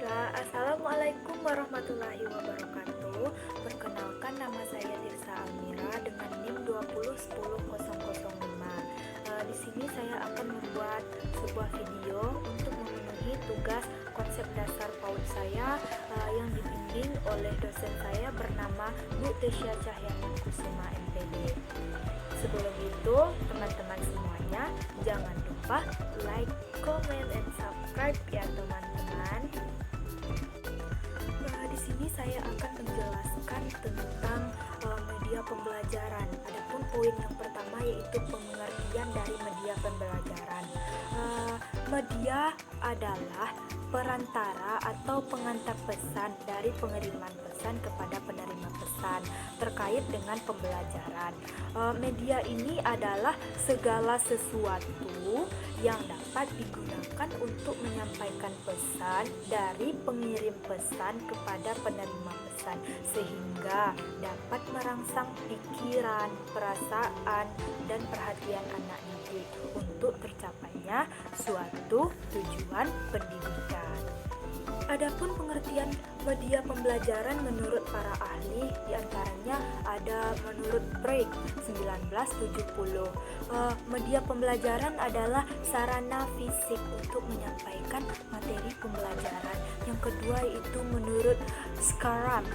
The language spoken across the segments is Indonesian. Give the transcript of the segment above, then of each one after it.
Assalamualaikum warahmatullahi wabarakatuh. Perkenalkan, nama saya Tirsa Almira dengan NIM 2010005. Di sini saya akan membuat sebuah video untuk memenuhi tugas konsep dasar PAUD saya yang dibimbing oleh dosen saya bernama Bu Tesya Cahyani Kusuma MPD. Sebelum itu, teman-teman semuanya jangan lupa like, comment, and subscribe ya teman-teman. Di sini saya akan menjelaskan tentang media pembelajaran. Adapun poin yang pertama yaitu pengertian dari media pembelajaran. Media adalah perantara atau pengantar pesan dari pengiriman pesan kepada penerima pesan terkait dengan pembelajaran. Media ini adalah segala sesuatu yang dapat digunakan untuk menyampaikan pesan dari pengirim pesan kepada penerima pesan sehingga dapat merangsang pikiran, perasaan, dan perhatian anak didik untuk tercapainya suatu tujuan pendidikan. Adapun pengertian media pembelajaran menurut para ahli, diantaranya ada menurut Break 1970. Media pembelajaran adalah sarana fisik untuk menyampaikan materi pembelajaran. Yang kedua yaitu menurut Scaram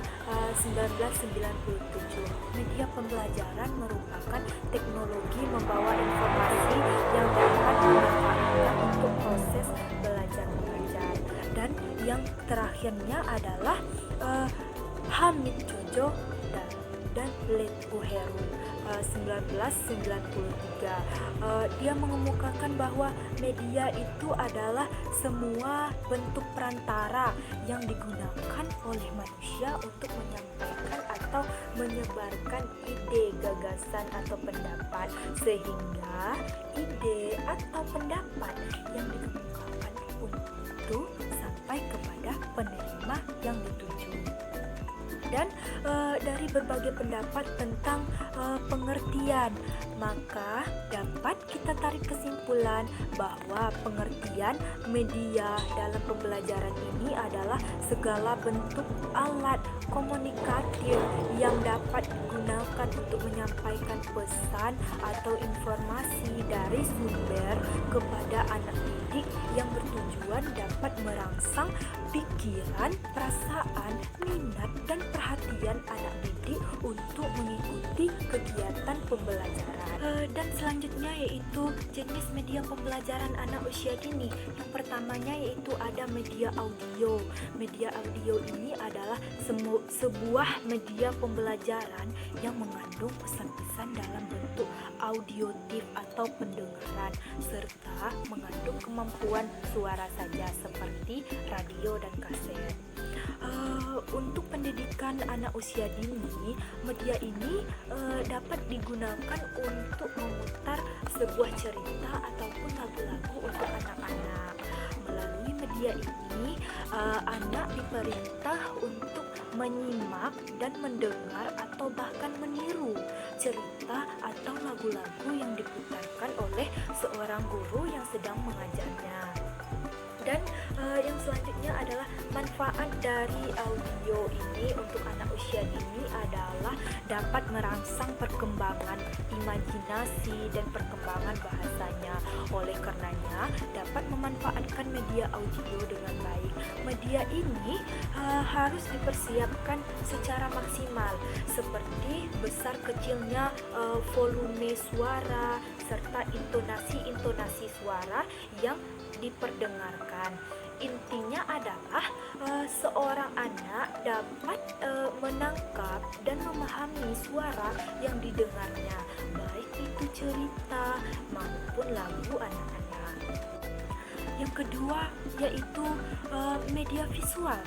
1997. Media pembelajaran merupakan teknologi membawa informasi yang dapat dimanfaatkan untuk proses belajar mengajar. Dan yang terakhirnya adalah Hamid Jojo dan Letu Heru 1993. Dia mengemukakan bahwa media itu adalah semua bentuk perantara yang digunakan oleh manusia untuk menyampaikan atau menyebarkan ide, gagasan, atau pendapat, sehingga ide atau pendapat yang dikemukakan itu sampai kepada penerima yang dituju. Dan dari berbagai pendapat tentang pengertian, maka dapat kita tarik kesimpulan bahwa pengertian media dalam pembelajaran ini adalah segala bentuk alat komunikatif yang dapat digunakan untuk menyampaikan pesan atau informasi dari sumber kepada anak didik yang bertujuan dapat merangsang pikiran, perasaan, minat, dan perhatian anak didik untuk mengikuti kegiatan pembelajaran. Dan selanjutnya yaitu jenis media pembelajaran anak usia dini. Yang pertamanya yaitu ada media audio. Media audio ini adalah sebuah media pembelajaran yang mengandung pesan-pesan dalam bentuk audiotif atau pendengaran serta mengandung kemampuan suara saja seperti radio dan kaset. Untuk pendidikan anak usia dini, media ini dapat digunakan untuk memutar sebuah cerita ataupun lagu-lagu untuk anak-anak. Melalui media ini, anak diperintah untuk menyimak dan mendengar atau bahkan meniru cerita atau lagu-lagu yang diputarkan oleh seorang guru yang sedang mengajarnya. Dan yang selanjutnya adalah manfaat dari audio ini untuk anak usia dini adalah dapat merangsang perkembangan imajinasi dan perkembangan bahasanya. Oleh karenanya dapat memanfaatkan media audio dengan baik. Media ini harus dipersiapkan secara maksimal seperti besar kecilnya volume suara serta intonasi suara yang diperdengarkan. Intinya adalah seorang anak dapat menangkap dan memahami suara yang didengarnya, baik itu cerita maupun lagu anak-anak. Yang kedua yaitu media visual.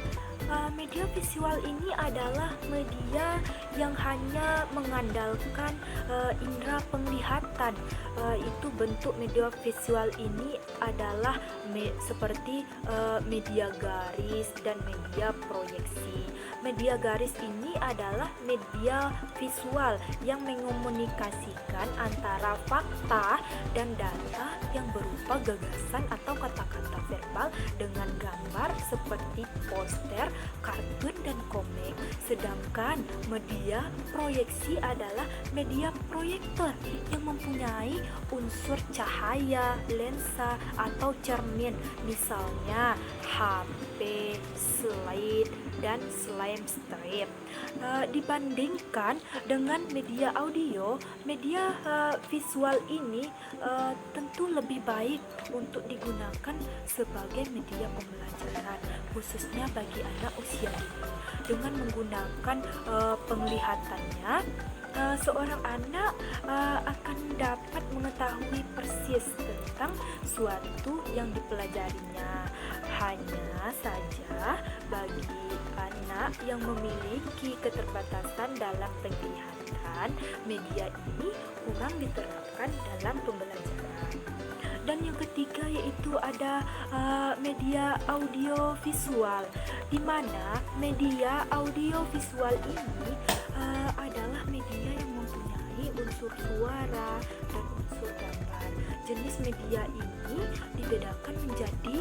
Media visual ini adalah media yang hanya mengandalkan indera penglihatan. Itu bentuk media visual ini adalah seperti media garis dan media proyeksi. Media garis ini adalah media visual yang mengomunikasikan antara fakta dan data yang berupa gagasan atau kata-kata verbal visual dengan gambar seperti poster, kartun, dan komik. Sedangkan media proyeksi adalah media proyektor yang mempunyai unsur cahaya, lensa, atau cermin, misalnya HP, slide, dan slime strip. Dibandingkan dengan media audio, media visual ini tentu lebih baik untuk digunakan sebagai media pembelajaran, khususnya bagi anak usia dini. Dengan menggunakan penglihatannya, seorang anak akan dapat mengetahui persis tentang suatu yang dipelajarinya. Hanya saja bagi anak yang memiliki keterbatasan dalam penglihatan, media ini kurang diterapkan dalam pembelajaran. Dan yang ketiga yaitu ada media audio visual, di mana media audio visual ini adalah media yang mempunyai unsur suara dan unsur gambar. Jenis media ini dibedakan menjadi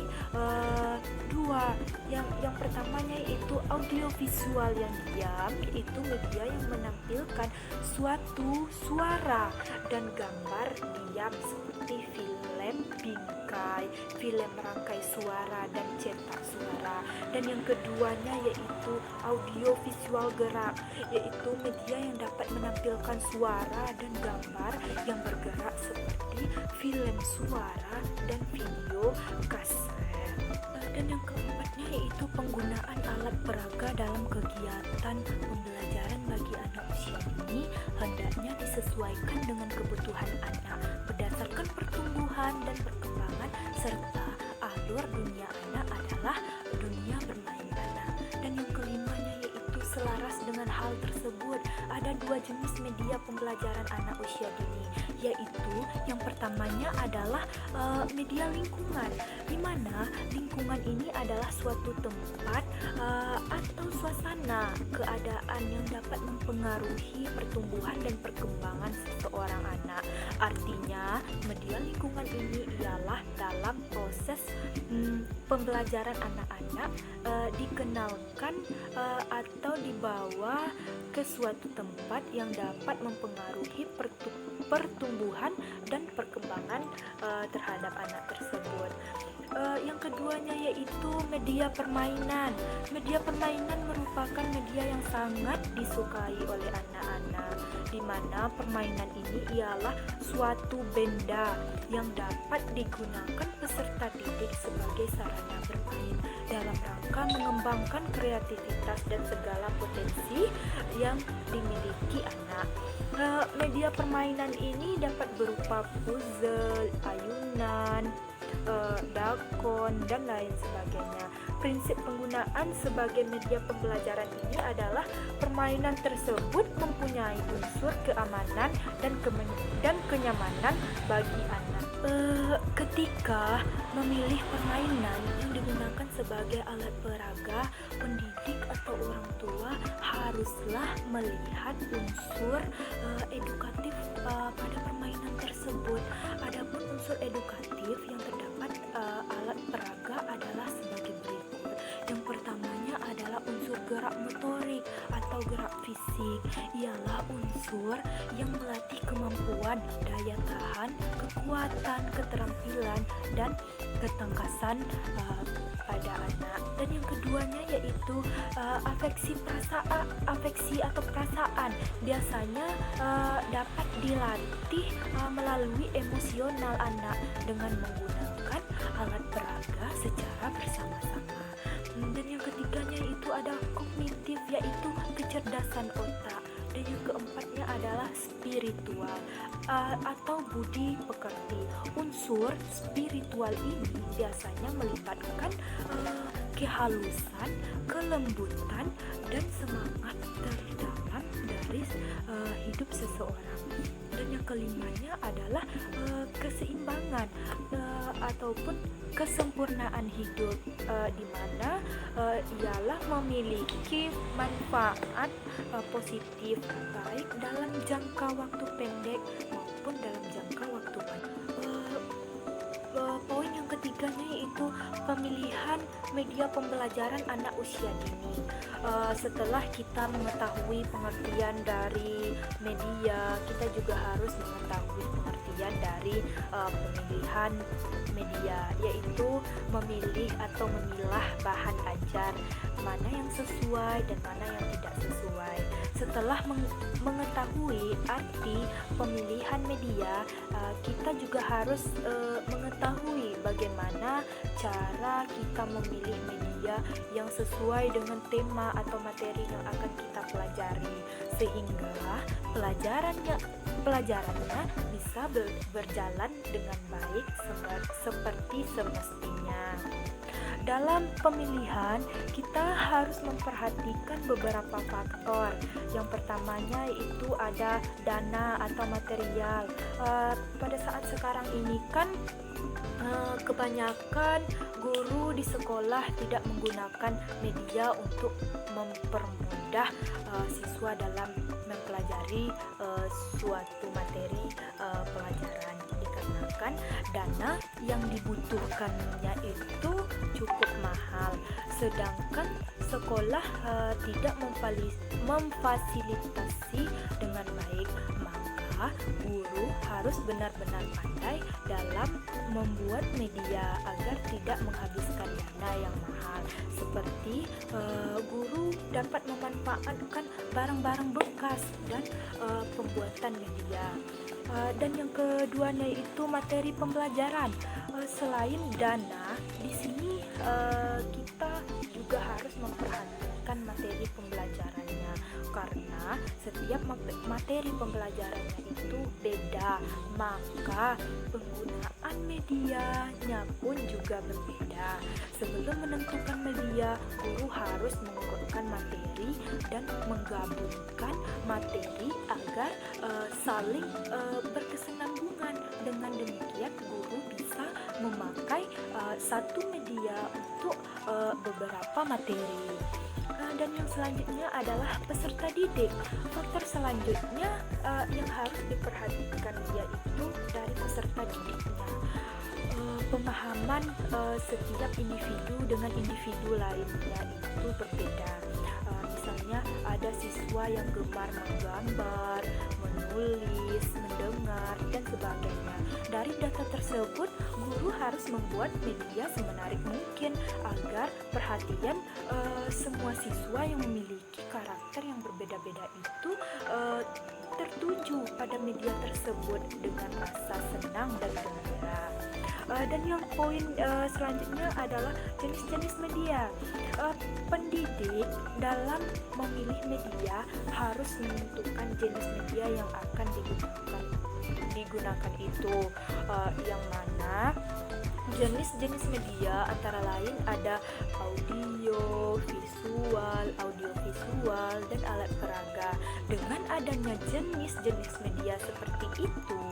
dua. Yang pertamanya yaitu audio visual yang diam, yaitu media yang menampilkan suatu suara dan gambar diam seperti film bingkai, film rangkai suara, dan cetak suara. Dan yang keduanya yaitu audio visual gerak, yaitu media yang dapat menampilkan suara dan gambar yang bergerak seperti film suara dan video kaset. Dan yang keempatnya yaitu penggunaan alat peraga dalam kegiatan pembelajaran bagi anak usia dini hendaknya disesuaikan dengan kebutuhan anak berdasarkan pertumbuhan dan perkembangan serta alur dunia anak adalah dunia bermain anak. Dan yang kelimanya yaitu selaras dengan hal tersebut, ada dua jenis media pembelajaran anak usia dini, yaitu yang pertamanya adalah media lingkungan, di mana lingkungan ini adalah suatu tempat atau suasana keadaan yang dapat mempengaruhi pertumbuhan dan perkembangan seseorang anak. Artinya, media lingkungan ini ialah dalam proses pembelajaran anak-anak dikenalkan atau dibawa ke suatu tempat yang dapat mempengaruhi pertumbuhan dan perkembangan terhadap anak tersebut. Yang keduanya yaitu media permainan. Media permainan merupakan media yang sangat disukai oleh anak-anak, di mana permainan ini ialah suatu benda yang dapat digunakan peserta didik sebagai sarana bermain dalam rangka mengembangkan kreativitas dan segala potensi yang dimiliki anak. Media permainan ini dapat berupa puzzle, ayunan, dakon, dan lain sebagainya. Prinsip penggunaan sebagai media pembelajaran ini adalah permainan tersebut mempunyai unsur keamanan dan kenyamanan bagi anak. Ketika memilih permainan yang digunakan sebagai alat peraga, pendidik atau orang tua haruslah melihat unsur edukatif pada permainan tersebut. Adapun unsur edukatif yang terdapat alat peraga adalah sebagai berikut. Yang pertamanya adalah unsur gerak motorik atau gerak fisik, ialah unsur yang melatih kemampuan, daya tahan, kekuatan, keterampilan, dan ketangkasan pada anak. Dan yang keduanya yaitu afeksi atau perasaan, biasanya dapat dilatih melalui emosional anak dengan menggunakan alat peraga secara bersama-sama. Dan yang ketiganya itu ada kognitif, yaitu kecerdasan otak. Dan yang keempatnya adalah spiritual atau budi pekerti. Unsur spiritual ini biasanya melibatkan kehalusan, kelembutan, dan semangat terdalam dari hidup seseorang. Dan yang kelimanya adalah keseimbangan ataupun kesempurnaan hidup, di mana ialah memiliki manfaat positif baik dalam jangka waktu pendek maupun dalam jangka waktu panjang. Poin yang ketiganya yaitu pemilihan media pembelajaran anak usia dini. Setelah kita mengetahui pengertian dari media, kita juga harus mengetahui pengertian dari pemilihan media, yaitu memilih atau memilah bahan ajar mana yang sesuai dan mana yang tidak sesuai. Setelah mengetahui arti pemilihan media, kita juga harus mengetahui bagaimana cara kita memilih media yang sesuai dengan tema atau materi yang akan kita pelajari, sehingga pelajarannya bisa berjalan dengan baik seperti semestinya. Dalam pemilihan, kita harus memperhatikan beberapa faktor. Yang pertamanya yaitu ada dana atau material. Pada saat sekarang ini kan kebanyakan guru di sekolah tidak menggunakan media untuk mempermudah siswa dalam mempelajari suatu materi pelajaran, dikarenakan dana yang dibutuhkannya itu cukup mahal, sedangkan sekolah tidak memfasilitasi dengan baik. Maka guru harus benar-benar pandai dalam membuat media agar tidak menghabiskan dana yang mahal, seperti guru dapat memanfaatkan barang-barang bekas dan pembuatan media. Dan yang keduanya itu materi pembelajaran. Selain dana, di sini kita juga harus memperhatikan materi pembelajarannya, karena setiap materi pembelajarannya itu beda, maka penggunaan medianya pun juga berbeda. Sebelum menentukan media, guru harus mengurutkan materi dan menggabungkan materi agar saling berkesinambungan. Dengan demikian guru bisa memakai satu media untuk beberapa materi. Dan yang selanjutnya adalah peserta didik. Faktor selanjutnya yang harus diperhatikan yaitu dari peserta didiknya. Pemahaman setiap individu dengan individu lainnya itu berbeda. Misalnya ada siswa yang gemar menggambar, menulis, mendengar, dan sebagainya. Dari data tersebut, guru harus membuat media semenarik mungkin agar perhatian semua siswa yang memiliki karakter yang berbeda-beda itu tertuju pada media tersebut dengan rasa senang dan gembira. Dan yang poin selanjutnya adalah jenis-jenis media. Pendidik dalam memilih media harus menentukan jenis media yang akan digunakan itu, yang mana jenis-jenis media antara lain ada audiovisual, dan alat peraga. Dengan adanya jenis-jenis media seperti itu,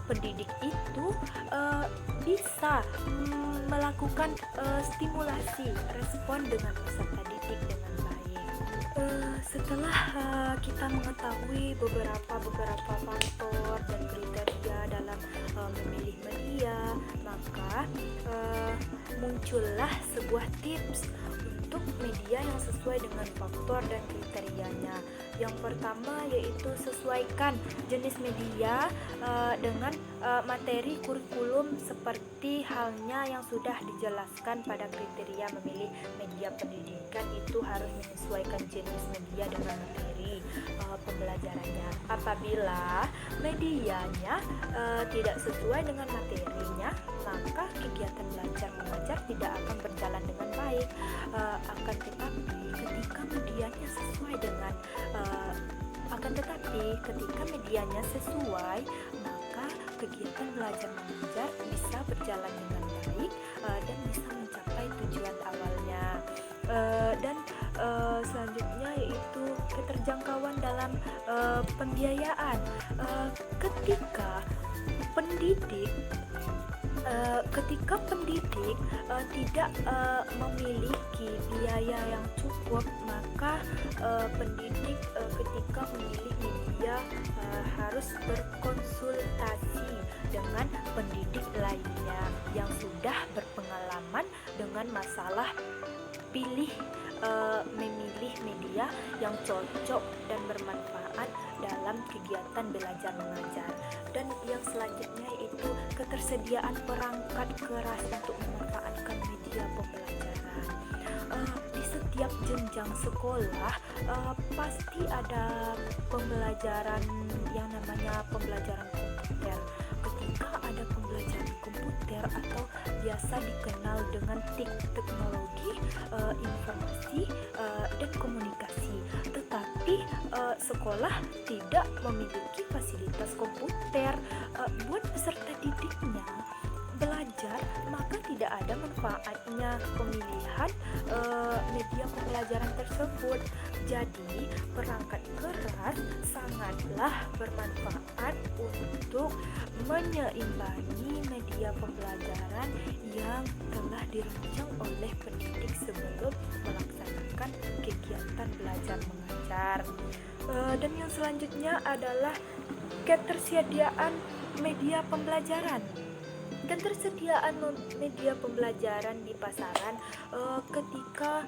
pendidik itu bisa melakukan stimulasi respon dengan peserta didik dengan baik. Setelah kita mengetahui beberapa faktor dan kriteria dalam memilih media, maka muncullah sebuah tips untuk media yang sesuai dengan faktor dan kriterianya. Yang pertama yaitu sesuaikan jenis media dengan materi kurikulum, seperti halnya yang sudah dijelaskan pada kriteria memilih media pendidikan. Itu harus menyesuaikan jenis media dengan materi pembelajarannya. Apabila medianya tidak sesuai dengan materinya, maka kegiatan belajar mengajar tidak akan berjalan dengan baik. Akan tetapi ketika medianya sesuai, maka kegiatan belajar mengajar bisa berjalan dengan baik dan bisa mencapai tujuan awalnya. Dan selanjutnya yaitu keterjangkauan dalam pembiayaan. Ketika pendidik tidak memiliki biaya yang cukup, maka pendidik ketika memilih media harus berkonsultasi dengan pendidik lainnya yang sudah berpengalaman pengalaman dengan masalah memilih media yang cocok dan bermanfaat dalam kegiatan belajar mengajar. Dan yang selanjutnya yaitu ketersediaan perangkat keras untuk memanfaatkan media pembelajaran. Di setiap jenjang sekolah pasti ada pembelajaran yang namanya pembelajaran komputer. Ketika ada pembelajaran komputer atau biasa dikenal dengan teknologi informasi dan komunikasi, tetapi sekolah tidak memiliki fasilitas komputer buat peserta didiknya belajar, maka tidak ada manfaatnya pemilihan media pembelajaran tersebut. Jadi perangkat keras sangatlah bermanfaat untuk menyeimbangi media pembelajaran yang telah dirancang oleh pendidik sebelum melaksanakan kegiatan belajar mengajar. Dan yang selanjutnya adalah ketersediaan media pembelajaran. Ketersediaan media pembelajaran di pasaran, ketika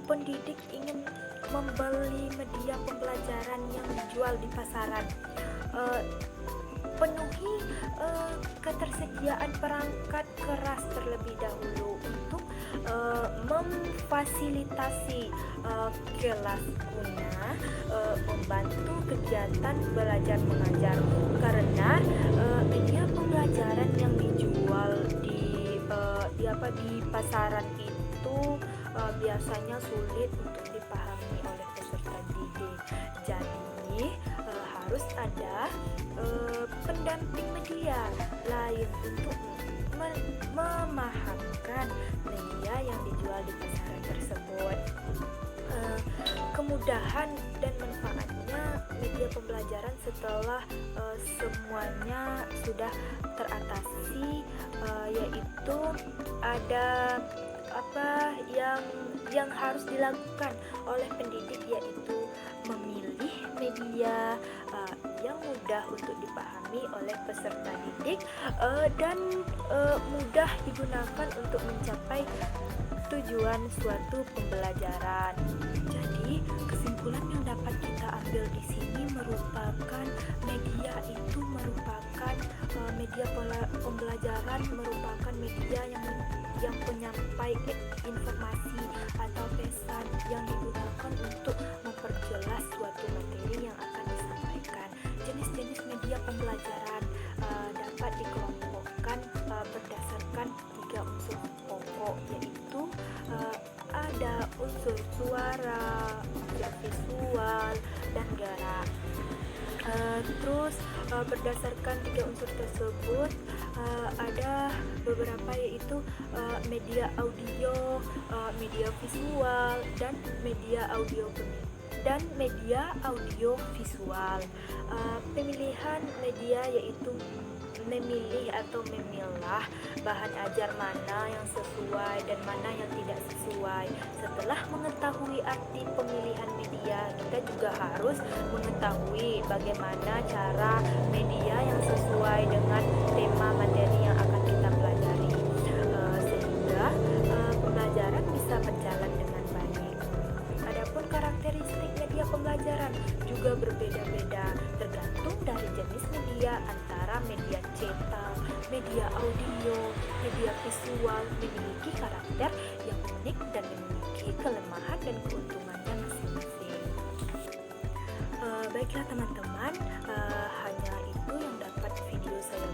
pendidik ingin membeli media pembelajaran yang dijual di pasaran, penuhi ketersediaan perangkat keras terlebih dahulu untuk memfasilitasi kelas guna membantu kegiatan belajar mengajar, karena media pembelajaran yang dijual di pasaran itu biasanya sulit untuk dipahami oleh peserta didik. Jadi harus ada pendamping media lain untuk memahamkan media yang dijual di pasaran tersebut. Kemudahan dan manfaatnya media pembelajaran setelah semuanya sudah teratasi, yaitu ada apa yang harus dilakukan oleh pendidik, yaitu memilih media yang mudah untuk dipahami oleh peserta didik dan mudah digunakan untuk mencapai tujuan suatu pembelajaran. Jadi kesimpulan yang dapat kita ambil di sini merupakan media itu merupakan media pembelajaran merupakan media yang penyampai informasi atau pesan yang digunakan untuk memperjelas suatu materi yang akan disampaikan. Jenis-jenis media pembelajaran dapat dikelompokkan berdasarkan 3 unsur pokok, yaitu ada unsur suara, unsur visual, dan gerak. Terus berdasarkan 3 unsur tersebut ada beberapa, yaitu media audio, media visual, dan media audio visual. Pemilihan media yaitu memilih atau memilah bahan ajar mana yang sesuai dan mana yang tidak sesuai. Setelah mengetahui arti pemilihan media, kita juga harus mengetahui bagaimana cara media yang sesuai dengan tema materi yang akan kita pelajari, sehingga pembelajaran bisa berjalan dengan baik. Adapun karakteristik media pembelajaran juga berbeda-beda tergantung dari jenis media, antara media cetak, media audio, media visual memiliki karakter yang unik dan memiliki kelemahan dan keuntungannya masing-masing. Baiklah teman-teman, hanya itu yang dapat video saya